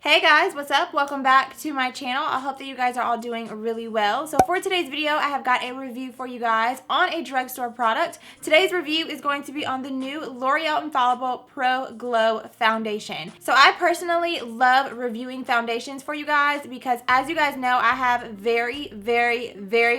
Hey guys, what's up? Welcome back to my channel. I hope that you guys are all doing really well. So for today's video, I have got a review for you guys on a drugstore product. Today's review is going to be on the new Loreal Infallible Pro-Glow Foundation. So I personally love reviewing foundations for you guys because, as you guys know, I have very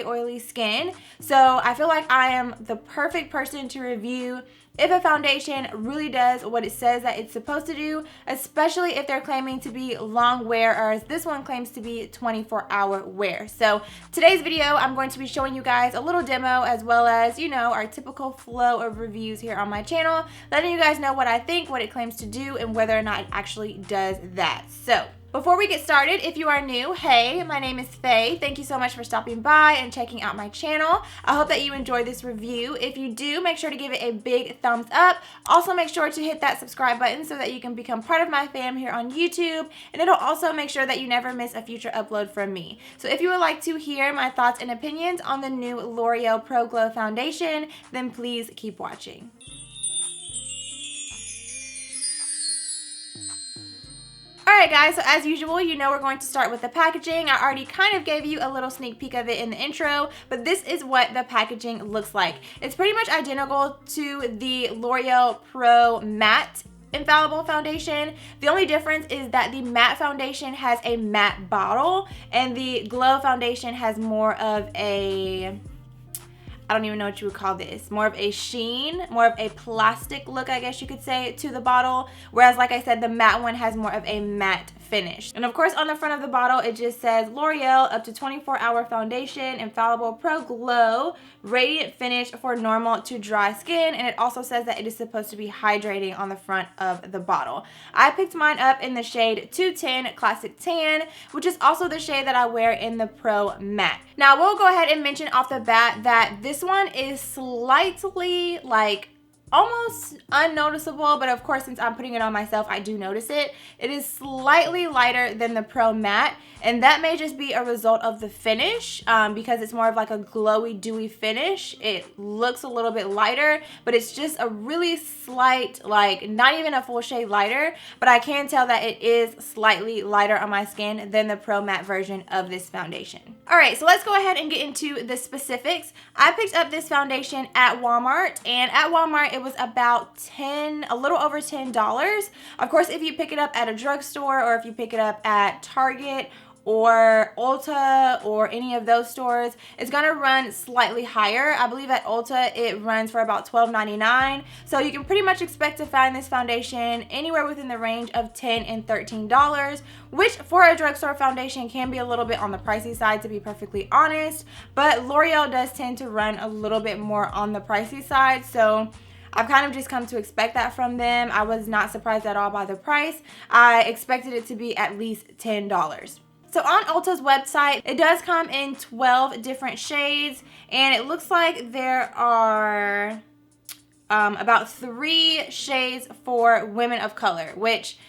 oily skin. So I feel like I am the perfect person to review if a foundation really does what it says that it's supposed to do, especially if they're claiming to be long wear, or as this one claims to be 24-hour wear. So today's video, I'm going to be showing you guys a little demo as well as, you know, our typical flow of reviews here on my channel, letting you guys know what I think, what it claims to do, and whether or not it actually does that. So before we get started, if you are new, hey, my name is Faye. Thank you so much for stopping by and checking out my channel. I hope that you enjoyed this review. If you do, make sure to give it a big thumbs up. Also, make sure to hit that subscribe button so that you can become part of my fam here on YouTube. And it'll also make sure that you never miss a future upload from me. So if you would like to hear my thoughts and opinions on the new Loreal Pro-Glow Foundation, then please keep watching. Alright guys, so as usual, you know we're going to start with the packaging. I already kind of gave you a little sneak peek of it in the intro, but this is what the packaging looks like. It's pretty much identical to the L'Oreal Pro Matte Infallible Foundation. The only difference is that the matte foundation has a matte bottle and the glow foundation has more of a, I don't even know what you would call this, more of a sheen, more of a plastic look, I guess you could say, to the bottle. Whereas, like I said, the matte one has more of a matte finish. And of course, on the front of the bottle, it just says L'Oreal up to 24-hour foundation, Infallible Pro Glow, radiant finish for normal to dry skin. And it also says that it is supposed to be hydrating on the front of the bottle. I picked mine up in the shade 210 Classic Tan, which is also the shade that I wear in the Pro Matte. Now, we'll go ahead and mention off the bat that this one is slightly, like, almost unnoticeable, but of course, since I'm putting it on myself, I do notice it. It is slightly lighter than the Pro Matte, and that may just be a result of the finish because it's more of like a glowy, dewy finish. It looks a little bit lighter, but it's just a really slight, like not even a full shade lighter, but I can tell that it is slightly lighter on my skin than the Pro Matte version of this foundation. All right, so let's go ahead and get into the specifics. I picked up this foundation at Walmart, and at Walmart, it was about a little over $10. Of course, if you pick it up at a drugstore or if you pick it up at Target or Ulta or any of those stores, it's gonna run slightly higher. I believe at Ulta it runs for about $12.99. So you can pretty much expect to find this foundation anywhere within the range of $10 and $13, which for a drugstore foundation can be a little bit on the pricey side, to be perfectly honest. But L'Oreal does tend to run a little bit more on the pricey side, so I've kind of just come to expect that from them. I was not surprised at all by the price. I expected it to be at least $10. So on Ulta's website, it does come in 12 different shades, and it looks like there are about 3 shades for women of color, which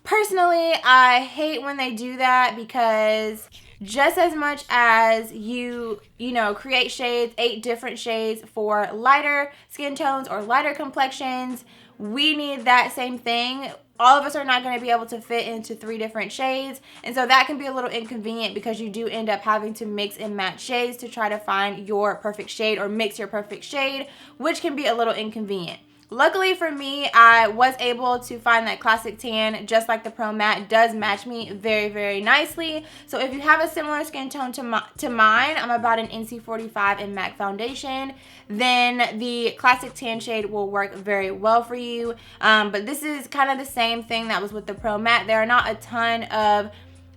personally, I hate when they do that because just as much as you know, create shades, 8 different shades for lighter skin tones or lighter complexions, we need that same thing. All of us are not going to be able to fit into 3 different shades, and so that can be a little inconvenient because you do end up having to mix and match shades to try to find your perfect shade or mix your perfect shade, which can be a little inconvenient. Luckily for me, I was able to find that Classic Tan, just like the Pro Matte, does match me very nicely. So if you have a similar skin tone to mine, I'm about an NC45 in MAC foundation, then the Classic Tan shade will work very well for you. But this is kind of the same thing that was with the Pro Matte. There are not a ton of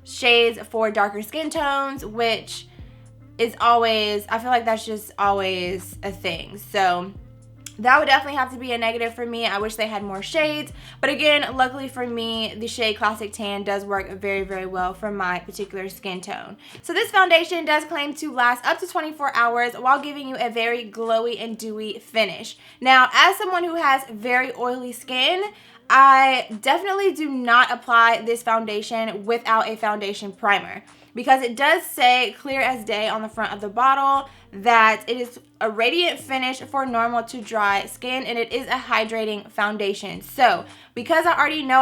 shades for darker skin tones, which is always, I feel like that's just always a thing. So that would definitely have to be a negative for me. I wish they had more shades. But again, luckily for me, the shade Classic Tan does work very well for my particular skin tone. So this foundation does claim to last up to 24 hours while giving you a very glowy and dewy finish. Now, as someone who has very oily skin, I definitely do not apply this foundation without a foundation primer. because it does say clear as day on the front of the bottle that it is a radiant finish for normal to dry skin, and it is a hydrating foundation. So because I already know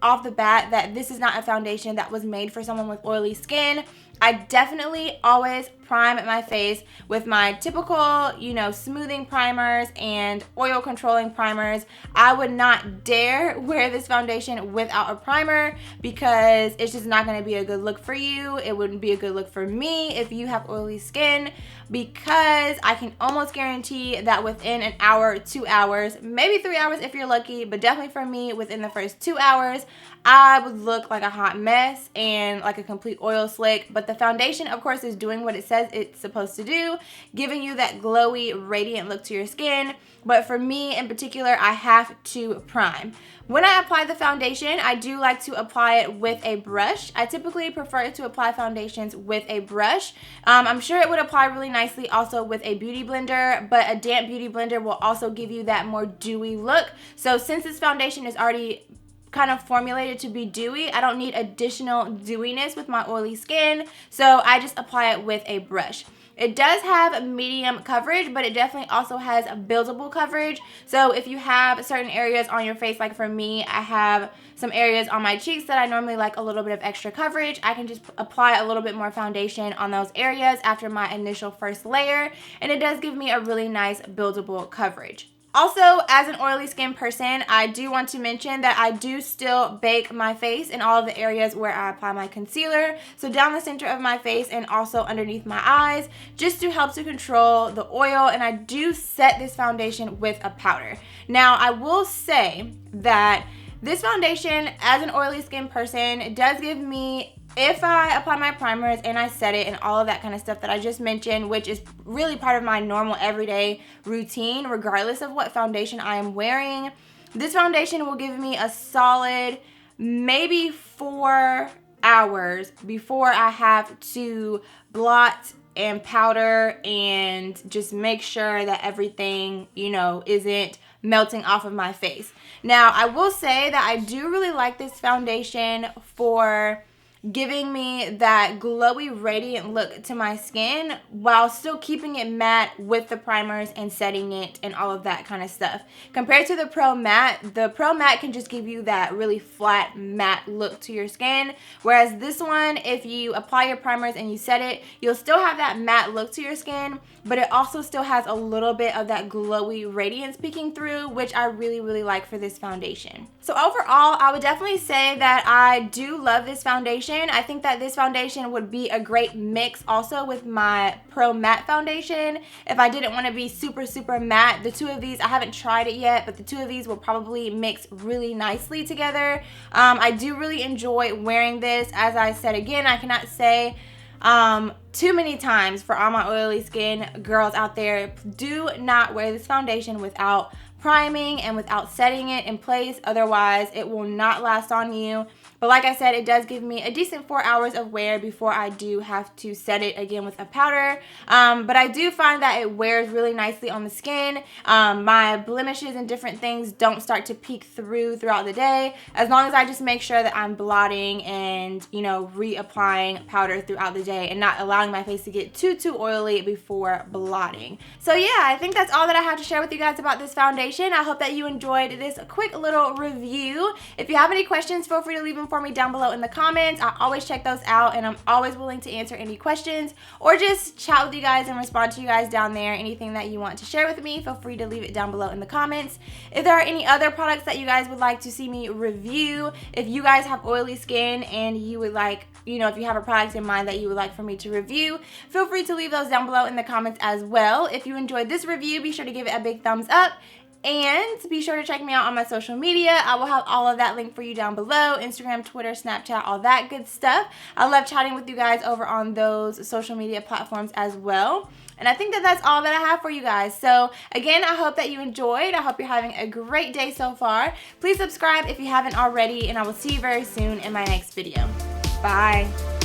off the bat that this is not a foundation that was made for someone with oily skin, I definitely always prime my face with my typical, you know, smoothing primers and oil controlling primers. I would not dare wear this foundation without a primer because it's just not going to be a good look for you. It wouldn't be a good look for me if you have oily skin, because I can almost guarantee that within an hour, 2 hours, maybe 3 hours if you're lucky, but definitely for me, within the first 2 hours, I would look like a hot mess and like a complete oil slick. But the foundation, of course, is doing what it says it's supposed to do, giving you that glowy, radiant look to your skin. But for me in particular, I have to prime. When I apply the foundation, I do like to apply it with a brush. I typically prefer to apply foundations with a brush. I'm sure it would apply really nicely also with a beauty blender, but a damp beauty blender will also give you that more dewy look. So since this foundation is already kind of formulated to be dewy, I don't need additional dewiness with my oily skin, so I just apply it with a brush. It does have medium coverage, but it definitely also has a buildable coverage. So if you have certain areas on your face, like for me, I have some areas on my cheeks that I normally like a little bit of extra coverage, I can just apply a little bit more foundation on those areas after my initial first layer, and it does give me a really nice buildable coverage. Also, as an oily skin person, I do want to mention that I do still bake my face in all of the areas where I apply my concealer. So down the center of my face and also underneath my eyes, just to help to control the oil. And I do set this foundation with a powder. Now, I will say that this foundation, as an oily skin person, does give me, if I apply my primers and I set it and all of that kind of stuff that I just mentioned, which is really part of my normal everyday routine, regardless of what foundation I am wearing, this foundation will give me a solid maybe 4 hours before I have to blot and powder and just make sure that everything, you know, isn't melting off of my face. Now, I will say that I do really like this foundation for giving me that glowy, radiant look to my skin while still keeping it matte with the primers and setting it and all of that kind of stuff. Compared to the Pro Matte can just give you that really flat, matte look to your skin. Whereas this one, if you apply your primers and you set it, you'll still have that matte look to your skin, but it also still has a little bit of that glowy radiance peeking through, which I really, really like for this foundation. So overall, I would definitely say that I do love this foundation. I think that this foundation would be a great mix also with my Pro Matte foundation. If I didn't want to be super, super matte, the two of these, I haven't tried it yet, but the two of these will probably mix really nicely together. I do really enjoy wearing this. As I said again, I cannot say too many times for all my oily skin girls out there, do not wear this foundation without priming and without setting it in place. Otherwise, it will not last on you. But like I said, it does give me a decent 4 hours of wear before I do have to set it again with a powder. But I do find that it wears really nicely on the skin. My blemishes and different things don't start to peek throughout the day, as long as I just make sure that I'm blotting and, you know, reapplying powder throughout the day and not allowing my face to get too oily before blotting. So yeah, I think that's all that I have to share with you guys about this foundation. I hope that you enjoyed this quick little review. If you have any questions, feel free to leave them for me down below in the comments. I always check those out, and I'm always willing to answer any questions or just chat with you guys and respond to you guys down there. Anything that you want to share with me, feel free to leave it down below in the comments. If there are any other products that you guys would like to see me review, if you guys have oily skin and you would like, you know, if you have a product in mind that you would like for me to review, feel free to leave those down below in the comments as well. If you enjoyed this review, be sure to give it a big thumbs up. And be sure to check me out on my social media. I will have all of that linked for you down below. Instagram, Twitter, Snapchat, all that good stuff. I love chatting with you guys over on those social media platforms as well. And I think that that's all that I have for you guys. So again, I hope that you enjoyed. I hope you're having a great day so far. Please subscribe if you haven't already, and I will see you very soon in my next video. Bye.